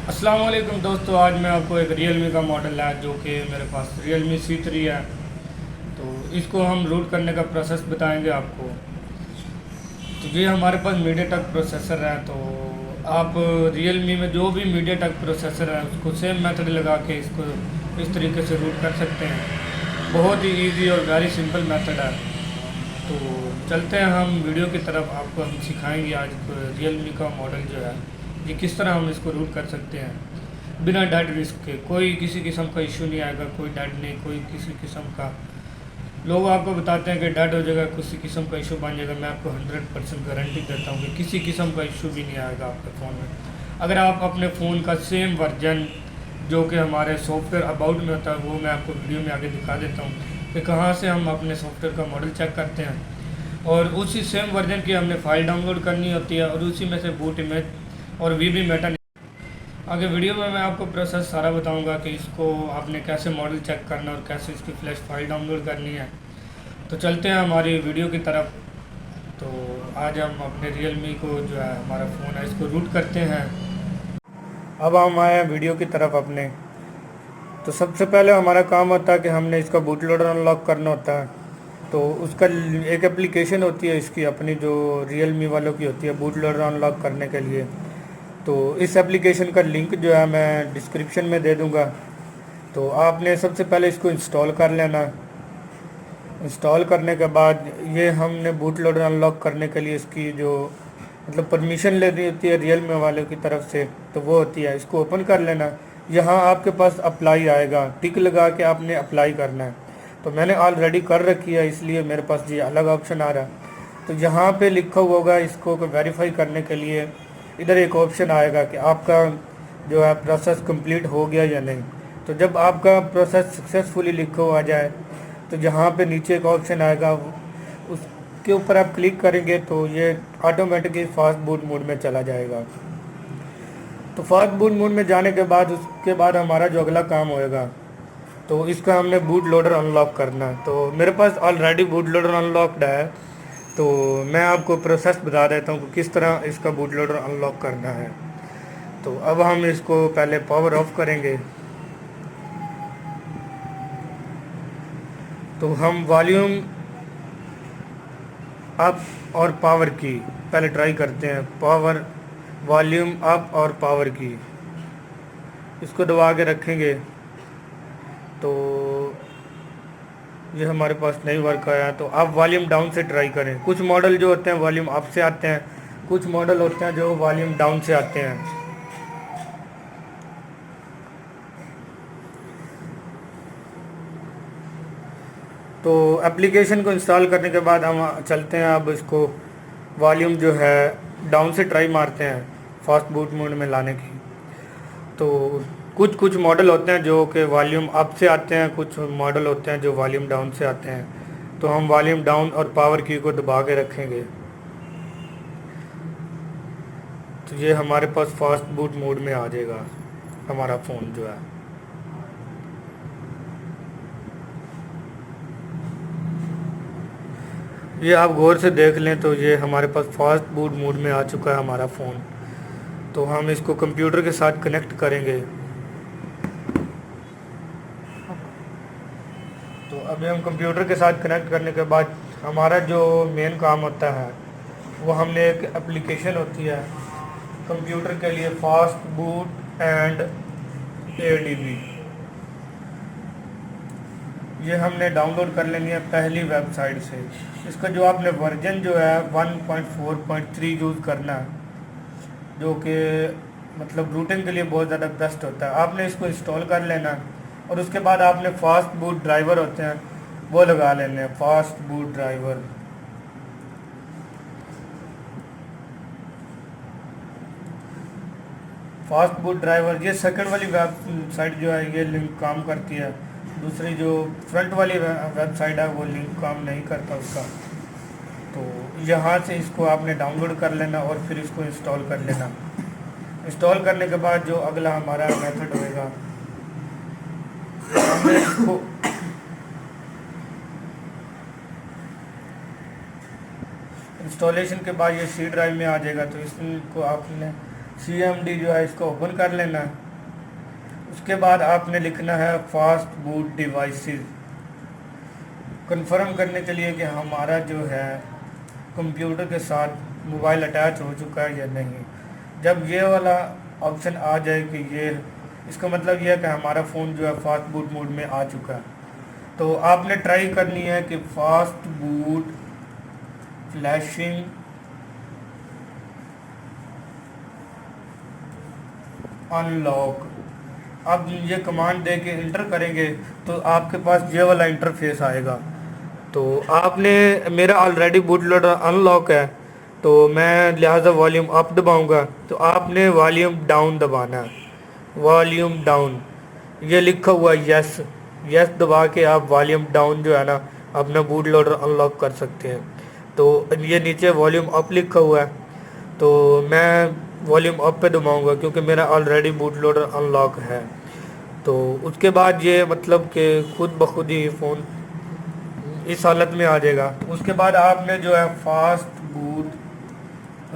अस्सलाम वालेकुम दोस्तों, आज मैं आपको एक Realme का मॉडल है जो कि मेरे पास Realme C3 है। तो इसको हम रूट करने का प्रोसेस बताएंगे आपको। तो ये हमारे पास मीडियाटेक प्रोसेसर है। तो आप Realme में जो भी मीडियाटेक प्रोसेसर है उसको सेम मेथड लगा के इसको इस तरीके से रूट कर सकते हैं। बहुत ही इजी और वेरी सिंपल मेथड है। तो चलते हैं हम वीडियो की तरफ। आपको हम सिखाएंगे आज Realme का मॉडल जो है ये किस तरह हम इसको रूट कर सकते हैं बिना डेड रिस्क के। कोई किसी किस्म का इशू नहीं आएगा, कोई डेड नहीं, कोई किसी किस्म का। लोग आपको बताते हैं कि डेड हो जाएगा, किसी किस्म का इशू बन जाएगा। मैं आपको 100% गारंटी देता हूँ कि किसी किस्म का इशू भी नहीं आएगा आपके फ़ोन में। अगर आप अपने फ़ोन का सेम वर्जन जो कि हमारे सॉफ्टवेयर अबाउट में होता है वो मैं आपको वीडियो में आगे दिखा देता हूँ कि कहाँ से हम अपने सॉफ्टवेयर का मॉडल चेक करते हैं, और उसी सेम वर्जन की हमने फ़ाइल डाउनलोड करनी होती है और उसी में से बूट इमेज और वी बी मेटा। आगे वीडियो में मैं आपको प्रोसेस सारा बताऊंगा कि इसको आपने कैसे मॉडल चेक करना और कैसे इसकी फ्लैश फाइल डाउनलोड करनी है। तो चलते हैं हमारी वीडियो की तरफ। तो आज हम अपने Realme को जो है हमारा फ़ोन है इसको रूट करते हैं। अब हम आए हैं वीडियो की तरफ अपने। तो सबसे पहले हमारा काम होता है कि हमने इसका बूट लोडर अनलॉक करना होता है। तो उसका एक एप्लीकेशन होती है इसकी अपनी जो Realme वालों की होती है बूट लोडर अनलॉक करने के लिए। तो इस एप्लीकेशन का लिंक जो है मैं डिस्क्रिप्शन में दे दूंगा। तो आपने सबसे पहले इसको इंस्टॉल कर लेना। इंस्टॉल करने के बाद ये हमने बूट लोडर अनलॉक करने के लिए इसकी जो मतलब परमिशन लेनी होती है Realme वालों की तरफ से, तो वो होती है। इसको ओपन कर लेना। यहाँ आपके पास अप्लाई आएगा, टिक लगा के आपने अप्लाई करना है। तो मैंने ऑलरेडी कर रखी है इसलिए मेरे पास ये अलग ऑप्शन आ रहा है। तो यहाँ पे लिखा हुआ होगा इसको वेरीफाई करने के लिए इधर एक ऑप्शन आएगा कि आपका जो है प्रोसेस कंप्लीट हो गया या नहीं। तो जब आपका प्रोसेस सक्सेसफुली लिखा हुआ आ जाए तो यहाँ पे नीचे एक ऑप्शन आएगा, उसके ऊपर आप क्लिक करेंगे तो ये ऑटोमेटिकली फास्ट बूट मोड में चला जाएगा। तो फास्ट बूट मोड में जाने के बाद उसके बाद हमारा जो अगला काम होएगा तो इसका हमने बूट लोडर अनलॉक करना है। तो मेरे पास ऑलरेडी बूट लोडर अनलॉक्ड है। तो मैं आपको प्रोसेस बता देता हूँ कि किस तरह इसका बूट लोडर अनलॉक करना है। तो अब हम इसको पहले पावर ऑफ करेंगे। तो हम वॉल्यूम अप और पावर की पहले ट्राई करते हैं। पावर वॉल्यूम अप और पावर की इसको दबा के रखेंगे तो ये हमारे पास नहीं वर्क आया। तो आप वॉल्यूम डाउन से ट्राई करें। कुछ मॉडल जो होते हैं वॉल्यूम अप से आते हैं, कुछ मॉडल होते हैं जो वॉल्यूम डाउन से आते हैं। तो एप्लीकेशन को इंस्टॉल करने के बाद हम चलते हैं, अब इसको वॉल्यूम जो है डाउन से ट्राई मारते हैं फास्ट बूट मोड में लाने की। तो कुछ कुछ मॉडल होते हैं जो कि वॉल्यूम अप से आते हैं, कुछ मॉडल होते हैं जो वॉल्यूम डाउन से आते हैं। तो हम वॉल्यूम डाउन और पावर की को दबा के रखेंगे तो ये हमारे पास फास्ट बूट मोड में आ जाएगा हमारा फ़ोन जो है। ये आप गौर से देख लें तो ये हमारे पास फास्ट बूट मोड में आ चुका है हमारा फ़ोन। तो हम इसको कंप्यूटर के साथ कनेक्ट करेंगे। तो अभी हम कंप्यूटर के साथ कनेक्ट करने के बाद हमारा जो मेन काम होता है वो हमने एक एप्लीकेशन होती है कंप्यूटर के लिए फास्ट बूट एंड ADB, ये हमने डाउनलोड कर लेनी है पहली वेबसाइट से। इसका जो आपने वर्जन जो है 1.4.3 यूज़ करना है, जो कि मतलब रूटिंग के लिए बहुत ज़्यादा बेस्ट होता है। आपने इसको इंस्टॉल कर लेना है और उसके बाद आपने फास्ट बूट ड्राइवर होते हैं वो लगा लेने हैं। फास्ट बूट ड्राइवर ये सेकंड वाली वेबसाइट जो है ये लिंक काम करती है। दूसरी जो फ्रंट वाली वेबसाइट है वो लिंक काम नहीं करता उसका। तो यहाँ से इसको आपने डाउनलोड कर लेना और फिर इसको इंस्टॉल कर लेना। इंस्टॉल करने के बाद जो अगला हमारा मेथड होएगा, हमने इसको इंस्टॉलेशन के बाद ये सी ड्राइव में आ जाएगा। तो इसको आपने CMD जो है इसको ओपन कर लेना है। उसके बाद आपने लिखना है फास्ट बूट डिवाइसेस, कंफर्म करने के लिए कि हमारा जो है कंप्यूटर के साथ मोबाइल अटैच हो चुका है या नहीं। जब ये वाला ऑप्शन आ जाए कि ये, इसका मतलब ये है कि हमारा फ़ोन जो है फास्ट बूट मोड में आ चुका है। तो आपने ट्राई करनी है कि फास्ट बूट फ्लैशिंग अनलॉक, अब ये कमांड दे के इंटर करेंगे तो आपके पास ये वाला इंटरफेस आएगा। तो आपने, मेरा ऑलरेडी बूट लोडर अनलॉक है तो मैं लिहाजा वॉल्यूम अप दबाऊंगा, तो आपने वॉल्यूम डाउन दबाना है। वॉल्यूम डाउन, ये लिखा हुआ यस, यस दबा के आप वॉल्यूम डाउन जो है ना अपना बूट लोडर अनलॉक कर सकते हैं। तो ये नीचे वॉल्यूम अप लिखा हुआ है तो मैं वॉल्यूम अप पे दबाऊंगा क्योंकि मेरा ऑलरेडी बूट लोडर अनलॉक है। तो उसके बाद ये मतलब कि खुद ब खुद ही फ़ोन इस हालत में आ जाएगा। उसके बाद आपने जो है फास्ट बूट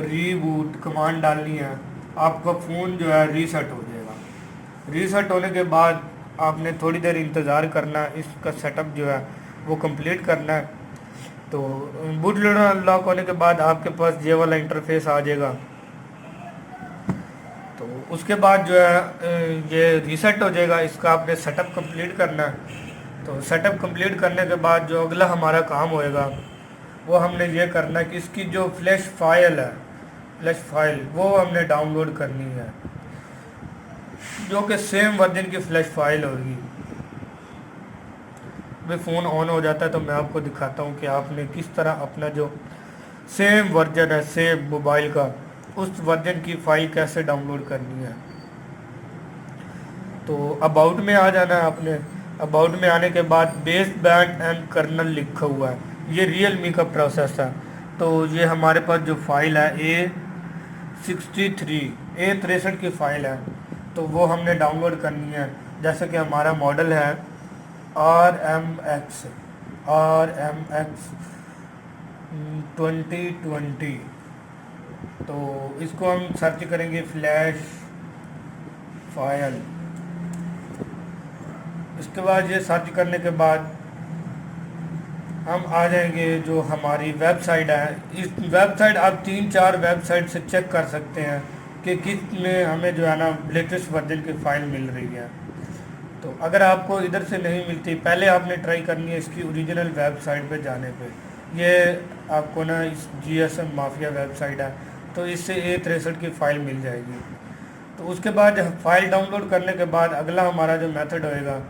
रीबूट कमांड डालनी है, आपका फ़ोन जो है रीसेट हो जाएगा। रीसेट होने के बाद आपने थोड़ी देर इंतज़ार करना है, इसका सेटअप जो है वो कंप्लीट करना है। तो बूट लोडर अनलॉक होने के बाद आपके पास ये वाला इंटरफेस आ जाएगा। तो उसके बाद जो है ये रीसेट हो जाएगा, इसका आपने सेटअप कंप्लीट करना है। तो सेटअप कंप्लीट करने के बाद जो अगला हमारा काम होएगा वो हमने ये करना है कि इसकी जो फ्लैश फाइल है, फ्लैश फाइल वो हमने डाउनलोड करनी है, जो कि सेम वर्जन की फ्लैश फाइल होगी। भाई फ़ोन ऑन हो जाता है तो मैं आपको दिखाता हूँ कि आपने किस तरह अपना जो सेम वर्जन है सेम मोबाइल का, उस वर्जन की फ़ाइल कैसे डाउनलोड करनी है। तो अबाउट में आ जाना है आपने। अबाउट में आने के बाद बेस बैंड एंड कर्नल लिखा हुआ है, ये रियलमी का प्रोसेस है। तो ये हमारे पास जो फाइल है A63 की फ़ाइल है, तो वो हमने डाउनलोड करनी है। जैसे कि हमारा मॉडल है RMX 2020। तो इसको हम सर्च करेंगे फ्लैश फाइल। इसके बाद ये सर्च करने के बाद हम आ जाएंगे जो हमारी वेबसाइट है। इस वेबसाइट आप 3-4 वेबसाइट से चेक कर सकते हैं कि किस में हमें जो है ना लेटेस्ट वर्जन की फ़ाइल मिल रही है। तो अगर आपको इधर से नहीं मिलती, पहले आपने ट्राई करनी है इसकी ओरिजिनल वेबसाइट पे जाने पे। ये आपको ना इस GSM माफिया वेबसाइट है, तो इससे A63 की फ़ाइल मिल जाएगी। तो उसके बाद फ़ाइल डाउनलोड करने के बाद अगला हमारा जो मेथड होएगा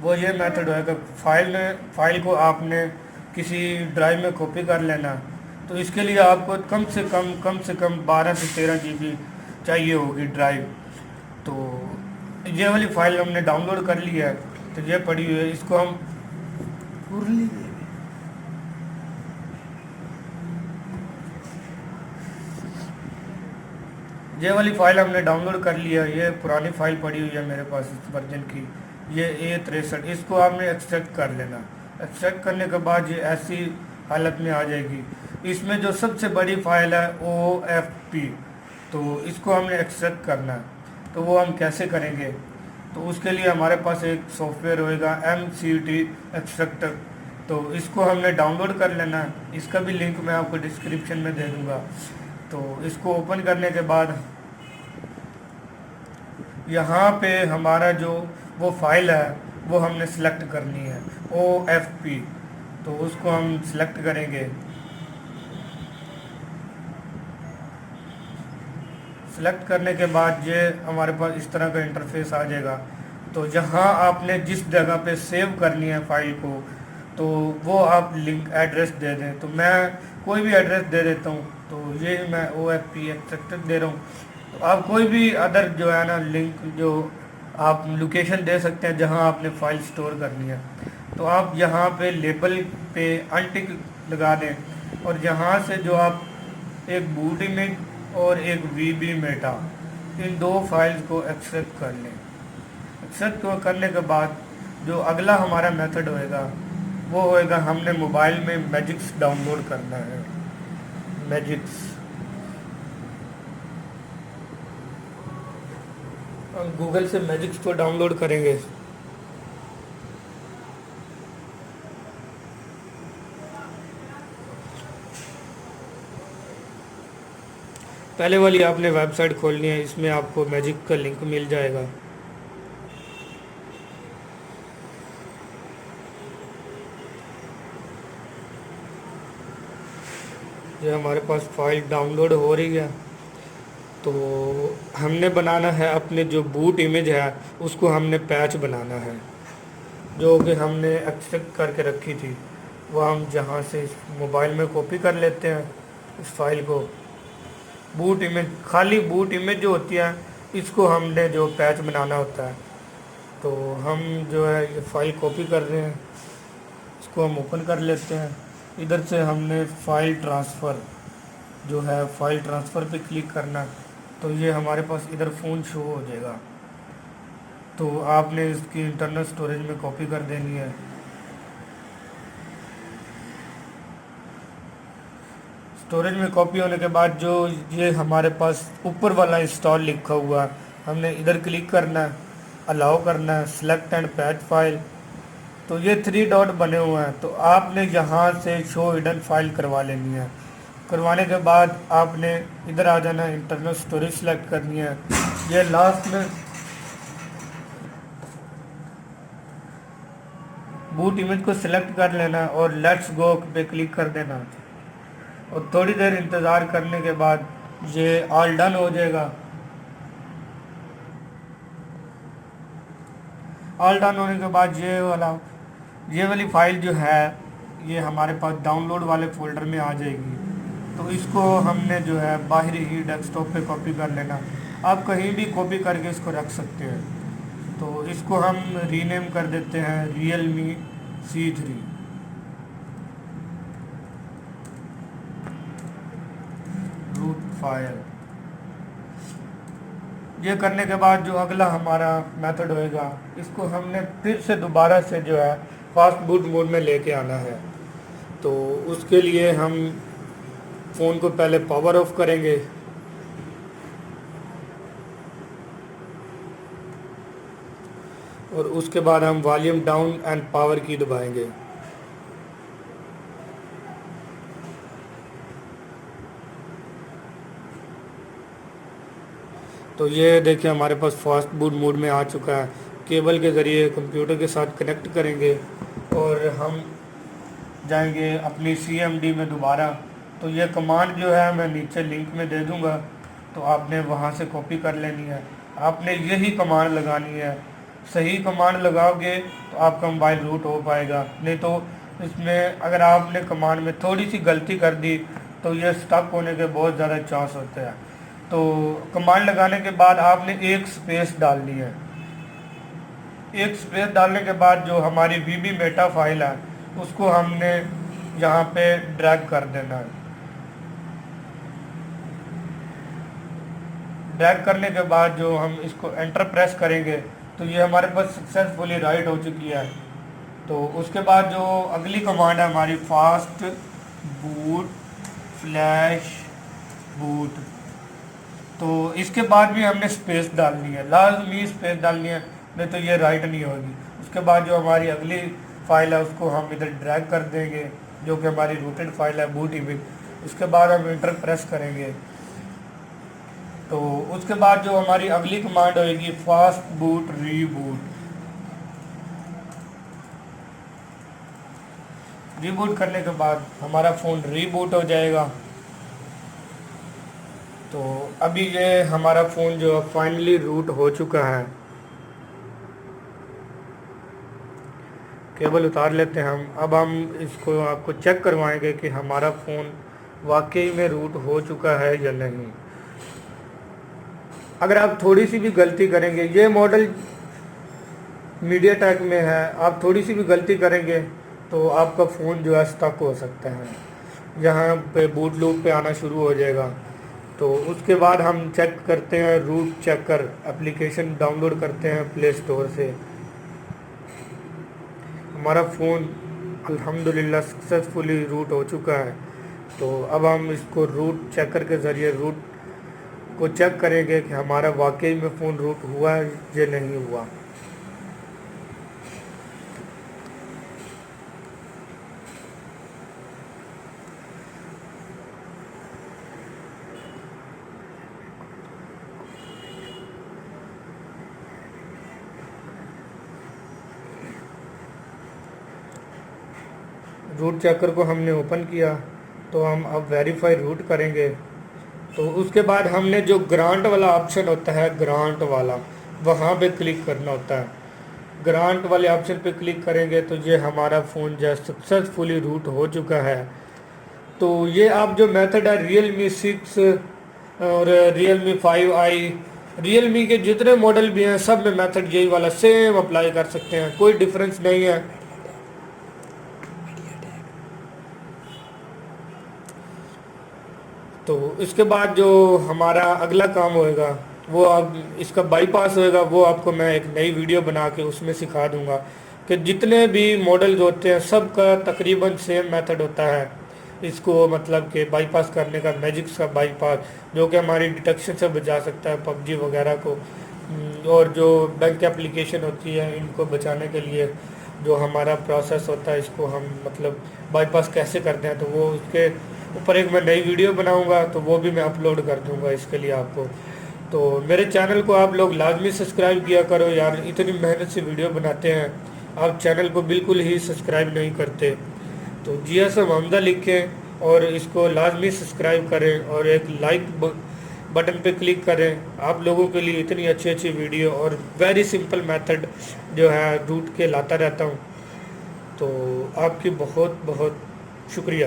वो ये मेथड होएगा, फ़ाइल को आपने किसी ड्राइव में कॉपी कर लेना। तो इसके लिए आपको कम से कम 12 से 13 GB चाहिए होगी ड्राइव। तो ये वाली फ़ाइल हमने डाउनलोड कर ली है, तो ये पड़ी हुई है, इसको हम ये वाली फ़ाइल हमने डाउनलोड कर लिया है। ये पुरानी फ़ाइल पड़ी हुई है मेरे पास इस वर्जन की, ये A63। इसको आपने एक्सट्रैक्ट कर लेना। एक्सट्रैक्ट करने के बाद ये ऐसी हालत में आ जाएगी। इसमें जो सबसे बड़ी फ़ाइल है OFP, तो इसको हमने एक्सट्रैक्ट करना है। तो वो हम कैसे करेंगे, तो उसके लिए हमारे पास एक सॉफ्टवेयर होएगा MCT एक्सट्रैक्टर। तो इसको हमने डाउनलोड कर लेना है, इसका भी लिंक मैं आपको डिस्क्रिप्शन में दे दूँगा। तो इसको ओपन करने के बाद यहाँ पे हमारा जो वो फाइल है वो हमने सेलेक्ट करनी है OFP। तो उसको हम सेलेक्ट करेंगे। सेलेक्ट करने के बाद ये हमारे पास इस तरह का इंटरफेस आ जाएगा। तो जहाँ आपने जिस जगह पे सेव करनी है फ़ाइल को, तो वो आप लिंक एड्रेस दे दें। तो मैं कोई भी एड्रेस दे देता हूँ, तो ये मैं OFP एक्सट्रैक्टर दे रहा हूँ। तो आप कोई भी अदर जो है ना लिंक जो आप लोकेशन दे सकते हैं जहां आपने फ़ाइल स्टोर करनी है। तो आप यहां पे लेबल पे अनटिक लगा दें और यहां से जो आप एक बूट इमेज और एक VB मेटा, इन 2 फाइल्स को एक्सट्रैक्ट कर लें। एक्सट्रैक्ट करने के बाद जो अगला हमारा मेथड होएगा वो होएगा, हमने मोबाइल में मैजिक्स डाउनलोड करना है। मैजिक्स हम गूगल से मैजिक स्टोर डाउनलोड करेंगे। पहले वाली आपने वेबसाइट खोलनी है, इसमें आपको मैजिक का लिंक मिल जाएगा। ये हमारे पास फाइल डाउनलोड हो रही है। तो हमने बनाना है अपने जो बूट इमेज है उसको हमने पैच बनाना है, जो कि हमने एक्सट्रैक्ट करके रखी थी वो हम जहाँ से इस मोबाइल में कॉपी कर लेते हैं इस फाइल को। बूट इमेज, खाली बूट इमेज जो होती है इसको हमने जो पैच बनाना होता है। तो हम जो है ये फाइल कॉपी कर रहे हैं, इसको हम ओपन कर लेते हैं। इधर से हमने फ़ाइल ट्रांसफ़र जो है फ़ाइल ट्रांसफ़र पे क्लिक करना, तो ये हमारे पास इधर फ़ोन शो हो जाएगा। तो आपने इसकी इंटरनल स्टोरेज में कॉपी कर देनी है। स्टोरेज में कॉपी होने के बाद जो ये हमारे पास ऊपर वाला इंस्टॉल लिखा हुआ है हमने इधर क्लिक करना है, अलाउ करना है, सेलेक्ट एंड पैच फाइल। तो ये 3 डॉट बने हुए हैं, तो आपने यहाँ से शो हिडन फाइल करवा लेनी है। करवाने के बाद आपने इधर आ जाना है, इंटरनल स्टोरेज सेलेक्ट करनी है। ये लास्ट में बूट इमेज को सिलेक्ट कर लेना है और लेट्स गो पे क्लिक कर देना, और थोड़ी देर इंतज़ार करने के बाद ये ऑल डन हो जाएगा। ऑल डन होने के बाद ये वाली फ़ाइल जो है ये हमारे पास डाउनलोड वाले फ़ोल्डर में आ जाएगी। तो इसको हमने जो है बाहरी ही डेस्कटॉप पे कॉपी कर लेना। आप कहीं भी कॉपी करके इसको रख सकते हैं। तो इसको हम रीनेम कर देते हैं Realme C3। Root file. ये करने के बाद जो अगला हमारा मेथड होएगा, इसको हमने फिर से दोबारा से जो है फास्ट बूट मोड में लेके आना है। तो उसके लिए हम फ़ोन को पहले पावर ऑफ करेंगे, और उसके बाद हम वॉल्यूम डाउन एंड पावर की दबाएंगे। तो ये देखिए हमारे पास फास्ट बूट मोड में आ चुका है। केबल के ज़रिए कंप्यूटर के साथ कनेक्ट करेंगे और हम जाएंगे अपनी CMD में दोबारा। तो ये कमांड जो है मैं नीचे लिंक में दे दूंगा, तो आपने वहाँ से कॉपी कर लेनी है। आपने यही कमांड लगानी है। सही कमांड लगाओगे तो आपका मोबाइल रूट हो पाएगा, नहीं तो इसमें अगर आपने कमांड में थोड़ी सी गलती कर दी तो ये स्टक होने के बहुत ज़्यादा चांस होते हैं। तो कमांड लगाने के बाद आपने एक स्पेस डालनी है। एक स्पेस डालने के बाद जो हमारी VB मेटा फाइल है उसको हमने यहाँ पे ड्रैग कर देना है। ड्रैग करने के बाद जो हम इसको एंटर प्रेस करेंगे तो ये हमारे पास सक्सेसफुली राइट हो चुकी है। तो उसके बाद जो अगली कमांड है हमारी फास्ट बूट फ्लैश बूट, तो इसके बाद भी हमने स्पेस डालनी है, लाजमी स्पेस डालनी है, नहीं तो ये राइट नहीं होगी। उसके बाद जो हमारी अगली फ़ाइल है उसको हम इधर ड्रैग कर देंगे, जो कि हमारी रूटेड फाइल है बूट इमेज। उसके बाद हम इंटर प्रेस करेंगे। तो उसके बाद जो हमारी अगली कमांड होगी फास्ट बूट रीबूट। रीबूट करने के बाद हमारा फ़ोन रीबूट हो जाएगा। तो अभी ये हमारा फ़ोन जो फाइनली रूट हो चुका है। केबल उतार लेते हैं हम। अब हम इसको आपको चेक करवाएंगे कि हमारा फ़ोन वाकई में रूट हो चुका है या नहीं। अगर आप थोड़ी सी भी गलती करेंगे, ये मॉडल MediaTek में है, आप थोड़ी सी भी गलती करेंगे तो आपका फ़ोन जो है स्टक हो सकता है, यहाँ पे बूट लूप पे आना शुरू हो जाएगा। तो उसके बाद हम चेक करते हैं रूट चेकर एप्लीकेशन डाउनलोड करते हैं प्ले स्टोर से। हमारा फ़ोन अल्हम्दुलिल्लाह सक्सेसफुली रूट हो चुका है। तो अब हम इसको रूट चेकर के ज़रिए रूट کو چیک کریں گے کہ ہمارا واقعی میں فون روٹ ہوا ہے یا نہیں ہوا۔ روٹ چیکر کو ہم نے اوپن کیا تو ہم اب ویریفائی روٹ کریں گے۔ تو اس کے بعد ہم نے جو گرانٹ والا آپشن ہوتا ہے، گرانٹ والا، وہاں پہ کلک کرنا ہوتا ہے۔ گرانٹ والے آپشن پہ کلک کریں گے تو یہ ہمارا فون جو ہے سکسیسفلی روٹ ہو چکا ہے۔ تو یہ آپ جو میتھڈ ہے ریئل می 6 اور ریئل می 5i، ریئل می کے جتنے ماڈل بھی ہیں سب میں میتھڈ یہی والا سیم اپلائی کر سکتے ہیں، کوئی ڈیفرنس نہیں ہے۔ تو اس کے بعد جو ہمارا اگلا کام ہوئے گا وہ اب اس کا بائی پاس ہوئے گا، وہ آپ کو میں ایک نئی ویڈیو بنا کے اس میں سکھا دوں گا کہ جتنے بھی ماڈلز ہوتے ہیں سب کا تقریباً سیم میتھڈ ہوتا ہے اس کو مطلب کہ بائی پاس کرنے کا، میجکس کا بائی پاس جو کہ ہماری ڈیٹیکشن سے بچا سکتا ہے پب جی وغیرہ کو، اور جو بینک اپلیکیشن ہوتی ہے ان کو بچانے کے لیے جو ہمارا پروسیس ہوتا ہے اس کو ہم مطلب بائی پاس کیسے کرتے ہیں، تو وہ اس کے اوپر ایک میں نئی ویڈیو بناؤں گا تو وہ بھی میں اپلوڈ کر دوں گا اس کے لیے آپ کو۔ تو میرے چینل کو آپ لوگ لازمی سبسکرائب کیا کرو یار، اتنی محنت سے ویڈیو بناتے ہیں آپ چینل کو بالکل ہی سبسکرائب نہیں کرتے۔ تو جی ایس ایم حمزہ لکھیں اور اس کو لازمی سبسکرائب کریں اور ایک لائک بٹن پہ کلک کریں۔ آپ لوگوں کے لیے اتنی اچھی اچھی ویڈیو اور ویری سمپل میتھڈ جو ہے روٹ کے لاتا رہتا ہوں۔ تو آپ کی بہت بہت شکریہ۔